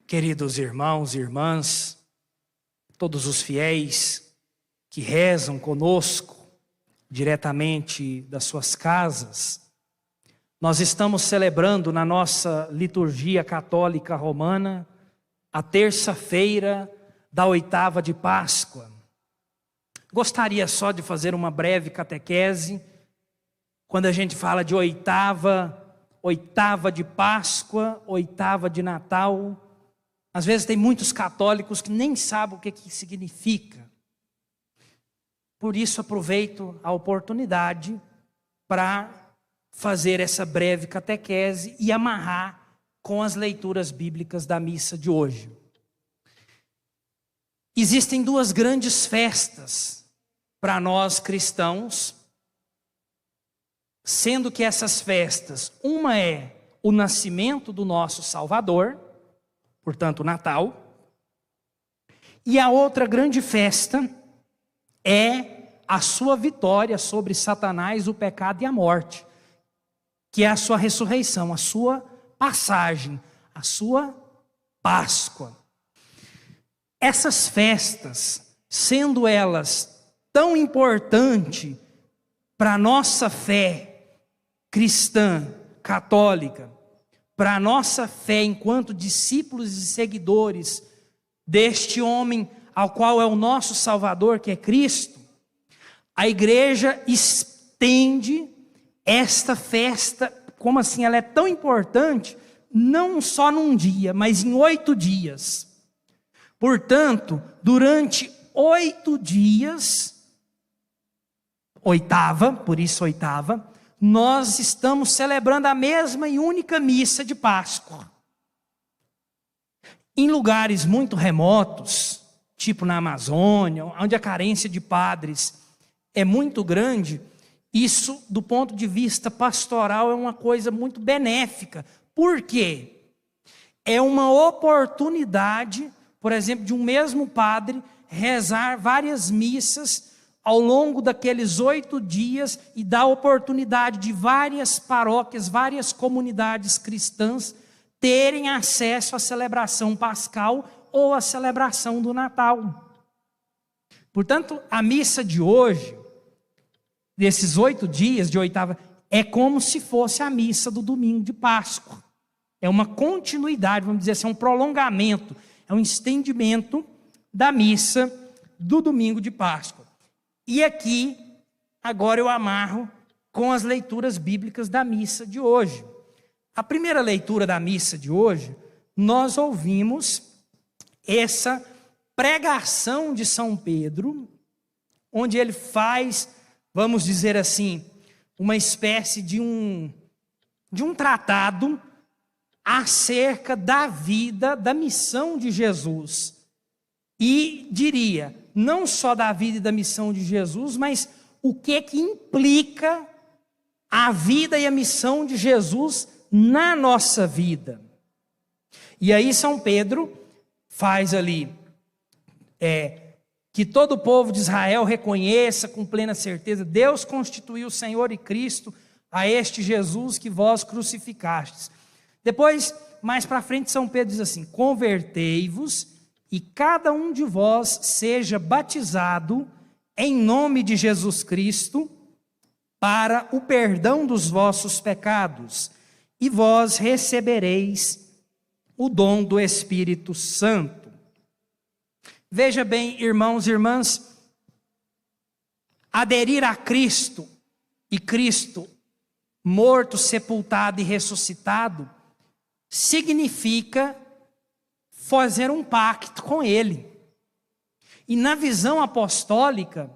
Queridos irmãos e irmãs, todos os fiéis que rezam conosco diretamente das suas casas, nós estamos celebrando na nossa liturgia católica romana a terça-feira da oitava de Páscoa. Gostaria só de fazer uma breve catequese. Quando a gente fala de oitava de Páscoa, oitava de Natal, às vezes tem muitos católicos que nem sabem o que significa. Por isso aproveito a oportunidade para fazer essa breve catequese e amarrar com as leituras bíblicas da missa de hoje. Existem duas grandes festas para nós cristãos, sendo que essas festas, uma é o nascimento do nosso Salvador, portanto, Natal. E a outra grande festa é a sua vitória sobre Satanás, o pecado e a morte, que é a sua ressurreição, a sua passagem, a sua Páscoa. Essas festas, sendo elas tão importantes para a nossa fé cristã, católica, para a nossa fé enquanto discípulos e seguidores deste homem ao qual é o nosso Salvador, que é Cristo, a igreja estende esta festa, como assim ela é tão importante, não só num dia, mas em 8 dias. Portanto, durante 8 dias, por isso oitava, nós estamos celebrando a mesma e única missa de Páscoa. Em lugares muito remotos, tipo na Amazônia, onde a carência de padres é muito grande, isso, do ponto de vista pastoral, é uma coisa muito benéfica. Por quê? É uma oportunidade, por exemplo, de um mesmo padre rezar várias missas ao longo daqueles 8 dias e dar oportunidade de várias paróquias, várias comunidades cristãs terem acesso à celebração pascal ou à celebração do Natal. Portanto, a missa de hoje, desses 8 dias de oitava, é como se fosse a missa do domingo de Páscoa. É uma continuidade, vamos dizer assim, um prolongamento, é um estendimento da missa do domingo de Páscoa. E aqui, agora eu amarro com as leituras bíblicas da missa de hoje. A primeira leitura da missa de hoje, nós ouvimos essa pregação de São Pedro, onde ele faz, vamos dizer assim, uma espécie de um tratado acerca da vida, da missão de Jesus. E diria, não só da vida e da missão de Jesus, mas o que implica a vida e a missão de Jesus na nossa vida. E aí São Pedro faz ali, que todo o povo de Israel reconheça com plena certeza, Deus constituiu o Senhor e Cristo a este Jesus que vós crucificastes. Depois, mais para frente, São Pedro diz assim, convertei-vos e cada um de vós seja batizado em nome de Jesus Cristo para o perdão dos vossos pecados, e vós recebereis o dom do Espírito Santo. Veja bem, irmãos e irmãs, aderir a Cristo, e Cristo morto, sepultado e ressuscitado, significa fazer um pacto com Ele. E na visão apostólica,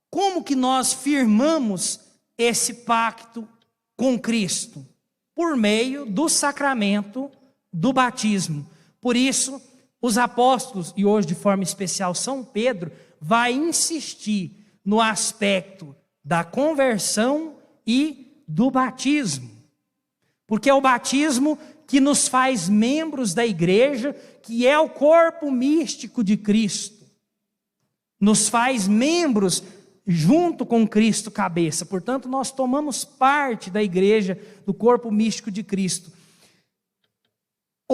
como que nós firmamos esse pacto com Cristo? Por meio do sacramento do batismo. Por isso, os apóstolos, e hoje de forma especial São Pedro, vai insistir no aspecto da conversão e do batismo. Porque é o batismo que nos faz membros da igreja, que é o corpo místico de Cristo. Nos faz membros junto com Cristo cabeça. Portanto, nós tomamos parte da igreja, do corpo místico de Cristo.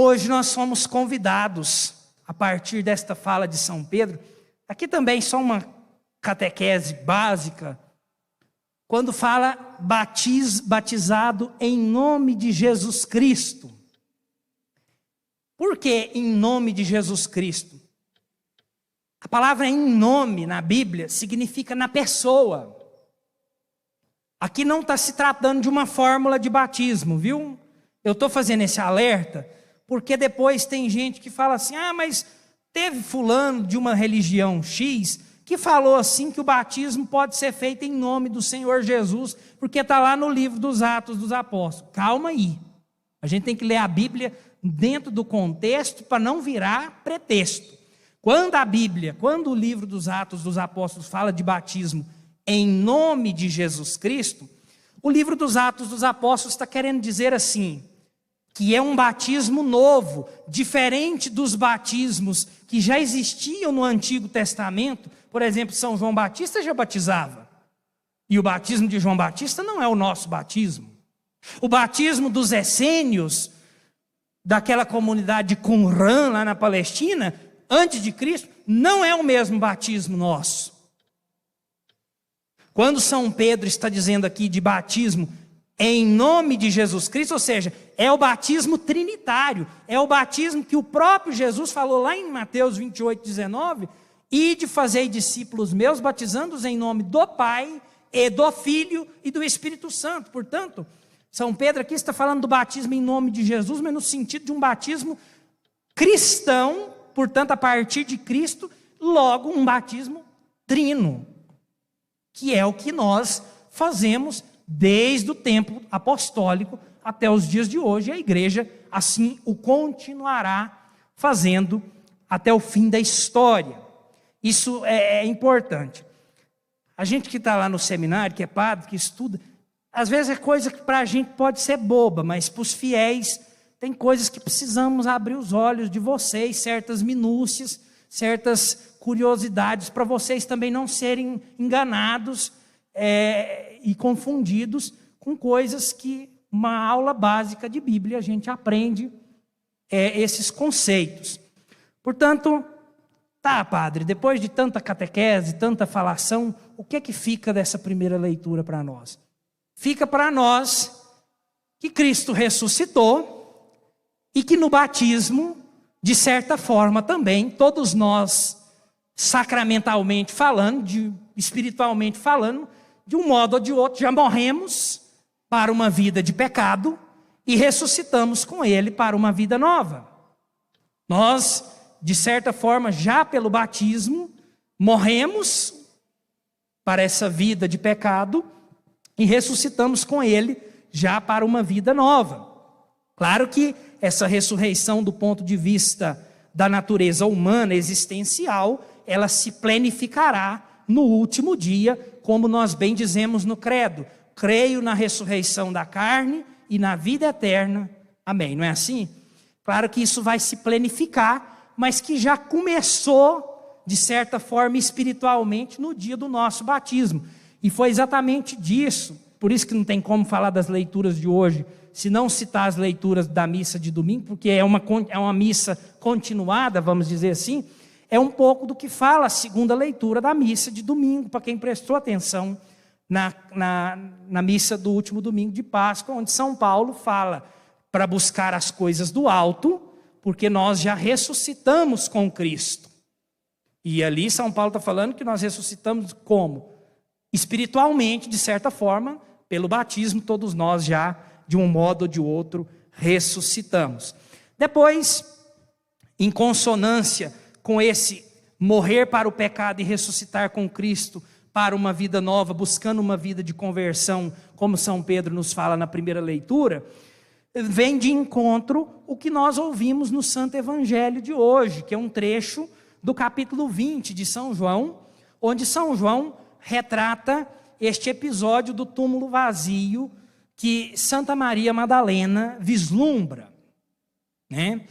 Hoje nós somos convidados, a partir desta fala de São Pedro, aqui também só uma catequese básica, quando fala batizado em nome de Jesus Cristo. Por que em nome de Jesus Cristo? A palavra em nome na Bíblia significa na pessoa. Aqui não está se tratando de uma fórmula de batismo, viu? Eu estou fazendo esse alerta, porque depois tem gente que fala assim, mas teve fulano de uma religião X, que falou assim que o batismo pode ser feito em nome do Senhor Jesus, porque está lá no livro dos Atos dos Apóstolos. Calma aí, a gente tem que ler a Bíblia dentro do contexto para não virar pretexto. Quando o livro dos Atos dos Apóstolos fala de batismo em nome de Jesus Cristo, o livro dos Atos dos Apóstolos está querendo dizer assim, que é um batismo novo, diferente dos batismos que já existiam no Antigo Testamento. Por exemplo, São João Batista já batizava, e o batismo de João Batista não é o nosso batismo. O batismo dos essênios, daquela comunidade de Qumran lá na Palestina, antes de Cristo, não é o mesmo batismo nosso. Quando São Pedro está dizendo aqui de batismo em nome de Jesus Cristo, ou seja, é o batismo trinitário, é o batismo que o próprio Jesus falou lá em Mateus 28, 19, ide fazei discípulos meus, batizando-os em nome do Pai, e do Filho e do Espírito Santo. Portanto, São Pedro aqui está falando do batismo em nome de Jesus, mas no sentido de um batismo cristão, portanto, a partir de Cristo, logo um batismo trino, que é o que nós fazemos desde o tempo apostólico até os dias de hoje. A igreja assim o continuará fazendo até o fim da história. Isso é importante. A gente que está lá no seminário, que é padre, que estuda, às vezes é coisa que para a gente pode ser boba, mas para os fiéis tem coisas que precisamos abrir os olhos de vocês, certas minúcias, certas curiosidades, para vocês também não serem enganados e confundidos com coisas que uma aula básica de Bíblia a gente aprende esses conceitos. Portanto, tá, padre, depois de tanta catequese, tanta falação, o que é que fica dessa primeira leitura para nós? Fica para nós que Cristo ressuscitou e que no batismo, de certa forma também, todos nós, sacramentalmente falando, espiritualmente falando, de um modo ou de outro, já morremos para uma vida de pecado e ressuscitamos com Ele para uma vida nova. Nós, de certa forma, já pelo batismo, morremos para essa vida de pecado e ressuscitamos com Ele já para uma vida nova. Claro que essa ressurreição do ponto de vista da natureza humana, existencial, ela se planificará no último dia, como nós bem dizemos no credo, creio na ressurreição da carne e na vida eterna, amém, não é assim? Claro que isso vai se planificar, mas que já começou, de certa forma, espiritualmente, no dia do nosso batismo, e foi exatamente disso, por isso que não tem como falar das leituras de hoje, se não citar as leituras da missa de domingo, porque é uma missa continuada, vamos dizer assim, é um pouco do que fala a segunda leitura da missa de domingo, para quem prestou atenção na missa do último domingo de Páscoa, onde São Paulo fala para buscar as coisas do alto, porque nós já ressuscitamos com Cristo. E ali São Paulo está falando que nós ressuscitamos como? Espiritualmente, de certa forma, pelo batismo, todos nós já, de um modo ou de outro, ressuscitamos. Depois, em consonância com esse morrer para o pecado e ressuscitar com Cristo para uma vida nova, buscando uma vida de conversão, como São Pedro nos fala na primeira leitura, vem de encontro o que nós ouvimos no Santo Evangelho de hoje, que é um trecho do capítulo 20 de São João, onde São João retrata este episódio do túmulo vazio que Santa Maria Madalena vislumbra, né?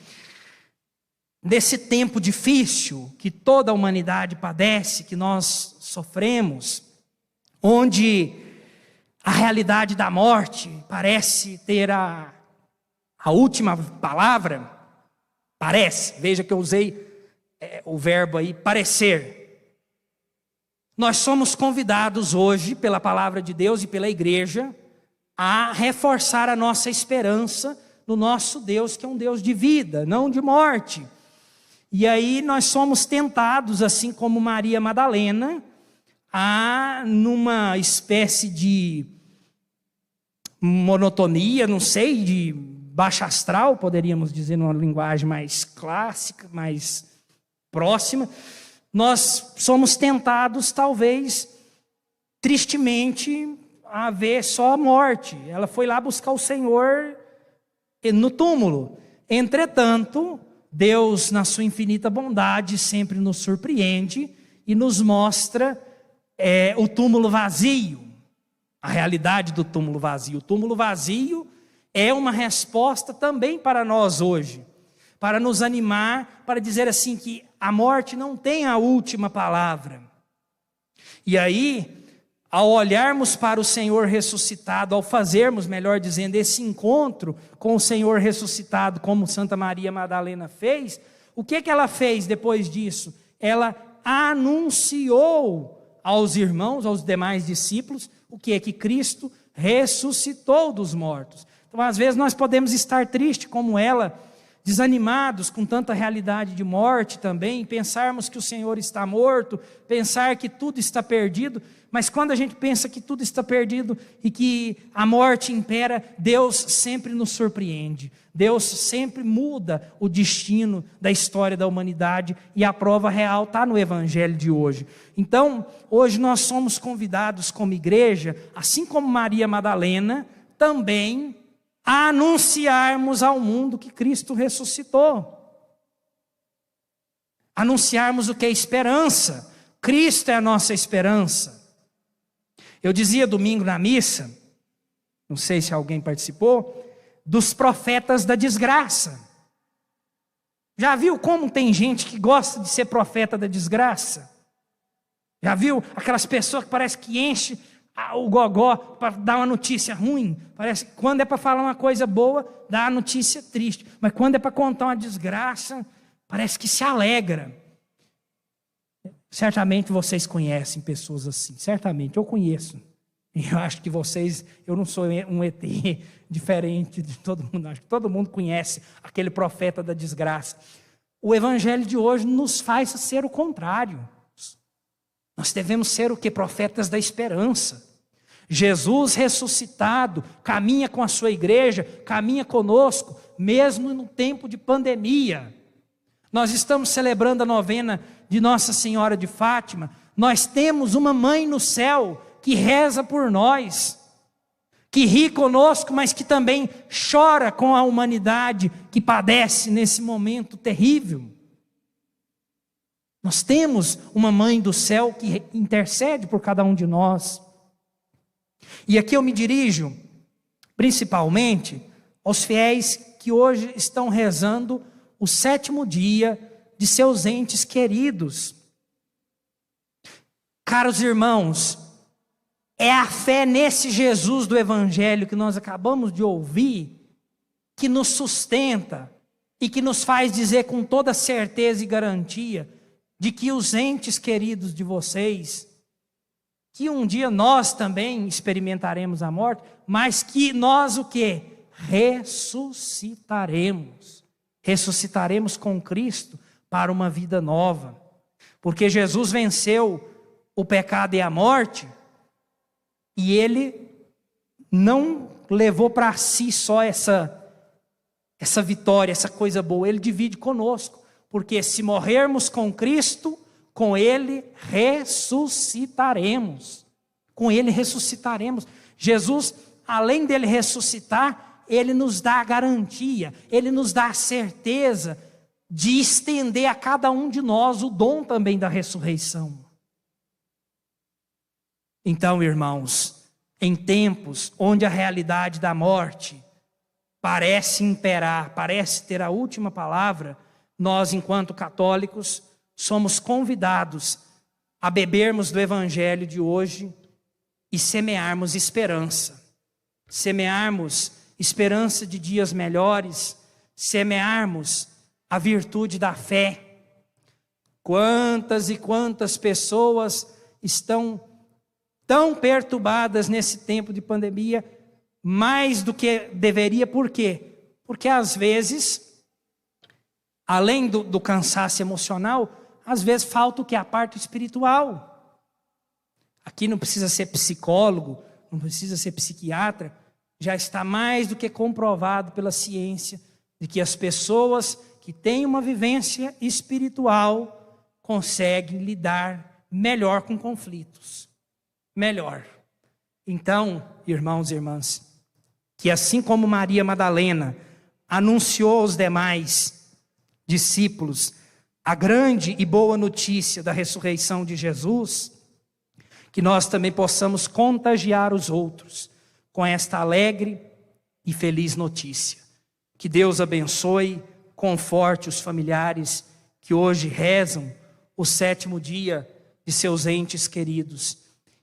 Desse tempo difícil que toda a humanidade padece, que nós sofremos, onde a realidade da morte parece ter a última palavra, Parece, veja que eu usei o verbo aí, parecer. Nós somos convidados hoje, pela palavra de Deus e pela igreja, a reforçar a nossa esperança no nosso Deus, que é um Deus de vida, não de morte. E aí nós somos tentados, assim como Maria Madalena, a, numa espécie de monotonia, não sei, de baixa astral, poderíamos dizer numa linguagem mais clássica, mais próxima, nós somos tentados, talvez, tristemente, a ver só a morte. Ela foi lá buscar o Senhor no túmulo. Entretanto, Deus, na sua infinita bondade, sempre nos surpreende e nos mostra o túmulo vazio, a realidade do túmulo vazio. O túmulo vazio é uma resposta também para nós hoje, para nos animar, para dizer assim que a morte não tem a última palavra. E aí, ao olharmos para o Senhor ressuscitado, ao fazermos, melhor dizendo, esse encontro com o Senhor ressuscitado, como Santa Maria Madalena fez, o que ela fez depois disso? Ela anunciou aos irmãos, aos demais discípulos, o que é que Cristo ressuscitou dos mortos. Então, às vezes nós podemos estar tristes como ela, desanimados com tanta realidade de morte também, pensarmos que o Senhor está morto, pensar que tudo está perdido, mas quando a gente pensa que tudo está perdido e que a morte impera, Deus sempre nos surpreende. Deus sempre muda o destino da história da humanidade e a prova real está no Evangelho de hoje. Então, hoje nós somos convidados como igreja, assim como Maria Madalena, também a anunciarmos ao mundo que Cristo ressuscitou. Anunciarmos o que é esperança. Cristo é a nossa esperança. Eu dizia domingo na missa, não sei se alguém participou, dos profetas da desgraça. Já viu como tem gente que gosta de ser profeta da desgraça? Já viu aquelas pessoas que parece que enche o gogó para dar uma notícia ruim? Parece que quando é para falar uma coisa boa, dá a notícia triste. Mas quando é para contar uma desgraça, parece que se alegra. Certamente vocês conhecem pessoas assim, certamente, eu conheço. E eu acho que vocês, eu não sou um ET diferente de todo mundo, acho que todo mundo conhece aquele profeta da desgraça. O Evangelho de hoje nos faz ser o contrário. Nós devemos ser o que? Profetas da esperança. Jesus ressuscitado, caminha com a sua igreja, caminha conosco, mesmo no tempo de pandemia. Nós estamos celebrando a novena de Nossa Senhora de Fátima. Nós temos uma mãe no céu que reza por nós, que ri conosco, mas que também chora com a humanidade que padece nesse momento terrível. Nós temos uma mãe do céu que intercede por cada um de nós. E aqui eu me dirijo principalmente aos fiéis que hoje estão rezando o 7º dia de seus entes queridos. Caros irmãos, é a fé nesse Jesus do Evangelho que nós acabamos de ouvir que nos sustenta e que nos faz dizer com toda certeza e garantia de que os entes queridos de vocês, que um dia nós também experimentaremos a morte, mas que nós o quê? Ressuscitaremos. Ressuscitaremos com Cristo para uma vida nova. Porque Jesus venceu o pecado e a morte, e Ele não levou para si só essa vitória, essa coisa boa. Ele divide conosco. Porque se morrermos com Cristo, com Ele ressuscitaremos. Com Ele ressuscitaremos. Jesus, além dele ressuscitar, Ele nos dá a garantia, Ele nos dá a certeza de estender a cada um de nós o dom também da ressurreição. Então, irmãos, em tempos onde a realidade da morte parece imperar, parece ter a última palavra, nós, enquanto católicos, somos convidados a bebermos do Evangelho de hoje e semearmos esperança. Semearmos esperança de dias melhores, semearmos a virtude da fé. Quantas e quantas pessoas estão tão perturbadas nesse tempo de pandemia, mais do que deveria. Por quê? Porque às vezes, além do cansaço emocional, às vezes falta o que? A parte espiritual. Aqui não precisa ser psicólogo, não precisa ser psiquiatra, já está mais do que comprovado pela ciência, de que as pessoas que têm uma vivência espiritual conseguem lidar melhor com conflitos. Melhor. Então, irmãos e irmãs, que assim como Maria Madalena anunciou aos demais discípulos a grande e boa notícia da ressurreição de Jesus, que nós também possamos contagiar os outros com esta alegre e feliz notícia. Que Deus abençoe, conforte os familiares que hoje rezam o 7º dia de seus entes queridos.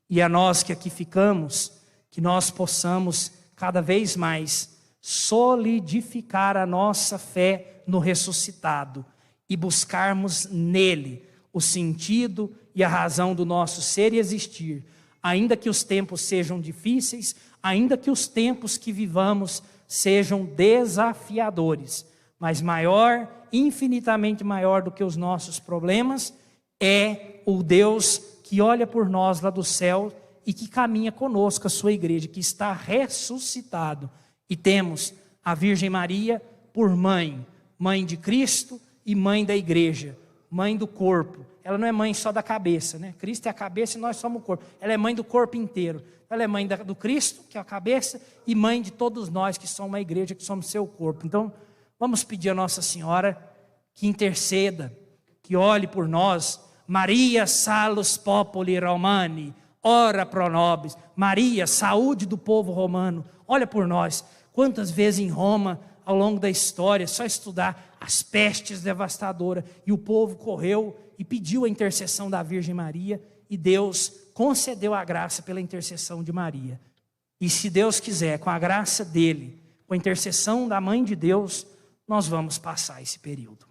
E a nós que aqui ficamos, que nós possamos cada vez mais solidificar a nossa fé no ressuscitado e buscarmos nele o sentido e a razão do nosso ser e existir, ainda que os tempos sejam difíceis, ainda que os tempos que vivamos sejam desafiadores, mas maior, infinitamente maior do que os nossos problemas, é o Deus que olha por nós lá do céu e que caminha conosco, a sua igreja, que está ressuscitado. E temos a Virgem Maria por mãe, mãe de Cristo e mãe da igreja, mãe do corpo. Ela não é mãe só da cabeça, né? Cristo é a cabeça e nós somos o corpo. Ela é mãe do corpo inteiro. Ela é mãe do Cristo, que é a cabeça, e mãe de todos nós que somos uma igreja, que somos seu corpo. Então, vamos pedir a Nossa Senhora que interceda, que olhe por nós. Maria salus populi Romani, ora pro nobis. Maria, saúde do povo romano, olha por nós. Quantas vezes em Roma, ao longo da história, só estudar as pestes devastadoras, e o povo correu e pediu a intercessão da Virgem Maria, e Deus concedeu a graça pela intercessão de Maria. E se Deus quiser, com a graça dele, com a intercessão da Mãe de Deus, nós vamos passar esse período.